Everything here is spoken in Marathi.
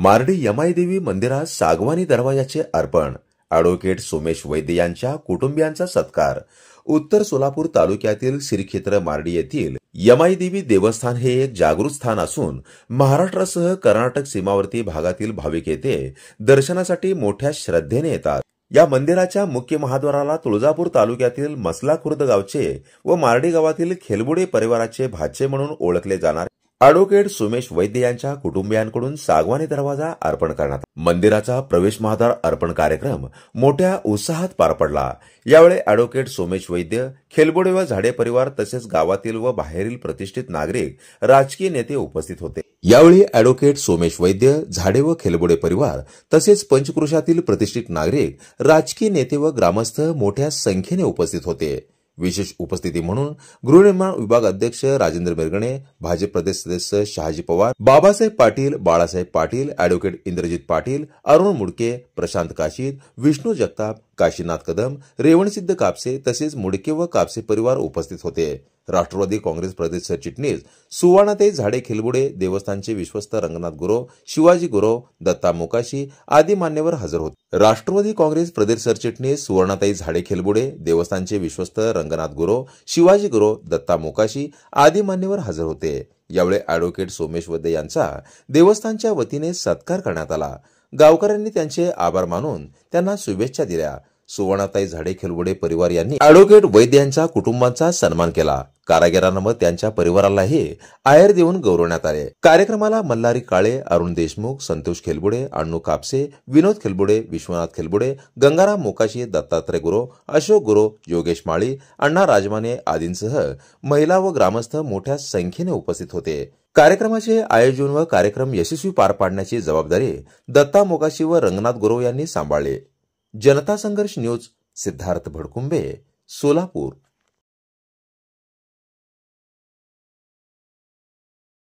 मार्डी यमाईदेवी मंदिरात सागवानी दरवाजाचे अर्पण, ॲडव्होकेट सोमेश वैद्य यांच्या कुटुंबियांचा सत्कार। उत्तर सोलापूर तालुक्यातील श्रीक्षेत्र मार्डी येथील यमाईदेवी देवस्थान हे एक जागृत स्थान असून महाराष्ट्रासह कर्नाटक सीमावर्ती भागातील भाविक येथे दर्शनासाठी मोठ्या श्रद्धेने येतात। या मंदिराच्या मुख्य महाद्वाराला तुळजापूर तालुक्यातील मसला खुर्द गावचे व मार्डी गावातील खेलबुडे परिवाराचे भाचे म्हणून ओळखले जाणारे ॲडव्होकेट सोमेश वैद्य यांच्या कुटुंबियांकडून सागवानी दरवाजा अर्पण करण्यात आला। मंदिराचा प्रवेश महाद्वार अर्पण कार्यक्रम मोठ्या उत्साहात पार पडला। यावेळी ॲडव्होकेट सोमेश वैद्य, खेलबुडे व झाडे परिवार तसेच गावातील व बाहेरील प्रतिष्ठित नागरिक, राजकीय नेते उपस्थित होते। यावेळी ॲडव्होकेट सोमेश वैद्य, झाडे व खेलबुडे परिवार तसेच पंचक्रोशातील प्रतिष्ठित नागरिक, राजकीय नेते व ग्रामस्थ मोठ्या संख्येने उपस्थित होते। विशेष उपस्थिती म्हणून गृहनिर्माण विभाग अध्यक्ष राजेंद्र मिरगणे, भाजप प्रदेश सदस्य शहाजी पवार, बाबासाहेब पाटील, बाळासाहेब पाटील, ॲडव्होकेट इंद्रजित पाटील, अरुण मुडके, प्रशांत काशीद, विष्णू जगताप, काशीनाथ कदम, रेवणसिद्ध कापसे तसेच मुडके व कापसे परिवार उपस्थित होते। राष्ट्रवादी काँग्रेस प्रदेश सरचिटणीस सुवर्णाताई झाडे खेलबुडे, देवस्थानचे विश्वस्त रंगनाथ गुरव, शिवाजी गुरव, दत्ता मोकाशी आदी मान्यवर हजर होते। राष्ट्रवादी काँग्रेस प्रदेश सरचिटणीस सुवर्णाताई झाडे खेलबुडे, देवस्थानचे विश्वस्त रंगनाथ गुरव, शिवाजी गुरव, दत्ता मोकाशी आदी मान्यवर हजर होते। यावेळी ॲडव्होकेट सोमेश वैद्य यांचा देवस्थानच्या वतीने सत्कार करण्यात आला। गावकऱ्यांनी त्यांचे आभार मानून त्यांना शुभेच्छा दिल्या। सुवर्णाताई झाडे खेलबुडे परिवार यांनी ॲडव्होकेट वैद्य यांच्या कुटुंबाचा सन्मान केला। कारागिरांना व त्यांच्या परिवारालाही आयर देऊन गौरवण्यात आले। कार्यक्रमाला मल्हारी काळे, अरुण देशमुख, संतोष खेलबुडे, अण्णू कापसे, विनोद खेलबुडे, विश्वनाथ खेलबुडे, गंगाराम मोकाशी, दत्तात्रय गुरव, अशोक गुरव, योगेश माळी, अण्णा राजमाने आदींसह महिला व ग्रामस्थ मोठ्या संख्येने उपस्थित होते। कार्यक्रमाचे आयोजन व कार्यक्रम यशस्वी पार पाडण्याची जबाबदारी दत्ता मोकाशी व रंगनाथ गुरव यांनी सांभाळले। जनता संघर्ष न्यूज, सिद्धार्थ भडकुंबे, सोलापूर।